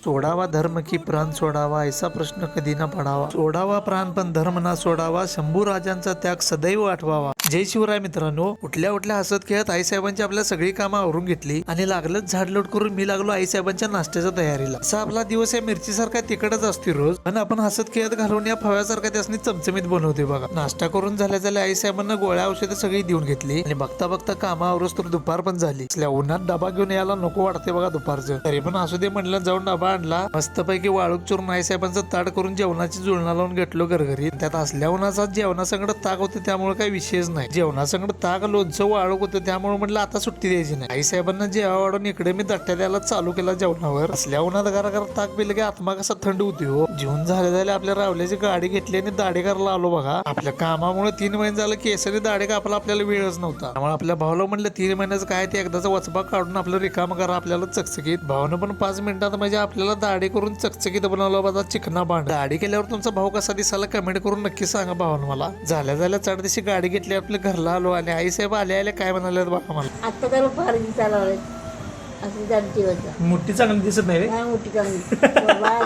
सोडावा धर्म की प्राण सोडावा, ऐसा प्रश्न कधी ना पडावा. सोडावा प्राण पण धर्म ना सोडावा, शंभू राजांचा त्याग सदैव आठवावा. जय शिवराय मित्रांनो. उठल्या हसत खेळत आईसाहेबांची आपल्या सगळी कामं आवरून घेतली आणि लागलंच झाडलोट करून मी लागलो आईसाहेबांच्या नाश्त्याच्या तयारीला. असा आपला दिवस या मिरची सारखा तिकडच असते रोज, पण आपण हसत खेळत घालून या फव्यासारखा त्यासनी चमचमीत बनवते बघा. नाश्ता करून झाल्या आईसाहेबांना गोळ्या औषधं सगळी देऊन घेतली आणि बघता कामावरच तर दुपार पण झाली. असल्या उन्हात डबा घेऊन यायला नको वाटते बघा दुपारचं. तरी पण असू दे म्हणलं, जाऊन डबा आणला. मस्तपैकी वाळूक चुरून आईसाहेबांचं ताट करून जेवणाची जुळणा लावून घेतलो घरघरी. त्यात असल्या उन्हाचा जेवणासंगड ताक होतं त्यामुळे काही विषयच नाही. जेवणासंगड ताक लोणचं वाळूक होतं त्यामुळे म्हटलं आता सुट्टी द्यायची नाही. आईसाहेबांना जेवा वाढून इकडे मी दट्ट्या द्यायला चालू केला जेवणावर. असल्या उन्हात घरा ताक पिलं की आत्मा कसा थंड होती हो. जेवण झाले आपल्या रावल्याची गाडी घेतली आणि दाढी करायला आलो बघा. आपल्या कामामुळे 3 महिने झालं केसाने दाढी कापायला आपल्याला वेळच नव्हता. त्यामुळे आपल्या भावाला म्हटलं 3 महिन्याचं काय ते एकदाचा वचपा काढून आपलं रिकाम करा आपल्याला चकचकीत. भावानं पण 5 मिनिटात म्हणजे आपल्याला दाढी करून चकचकीत बनवलं बघा चिकना बांध. दाढी केल्यावर तुमचा भाऊ कसा दिसायला कमेंट करून नक्की सांगा भावानं मला. झाल्या चढ दिवशी गाडी घेतली आपल्या घरला आलो आणि आई साहेब आले काय म्हणाले बघा मला. आता त्याला फार दिसायला असं जाणती होतं. मोठी चांगली दिसत नाही रे. मोठी चांगली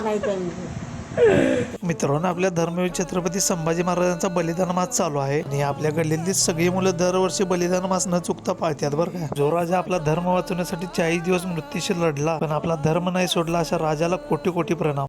नाही चांगली. मित्रांनो, आपल्या धर्मवीर छत्रपती संभाजी महाराजांचा बलिदान मास चालू आहे आणि आपल्या गल्लीतली सगळी मुलं दरवर्षी बलिदान मास न चुकता पाळतात बरं का. जो राजा आपला धर्म वाचवण्यासाठी 40 दिवस मृत्यूशी लढला पण आपला धर्म नाही सोडला, अशा राजाला कोटी प्रणाम.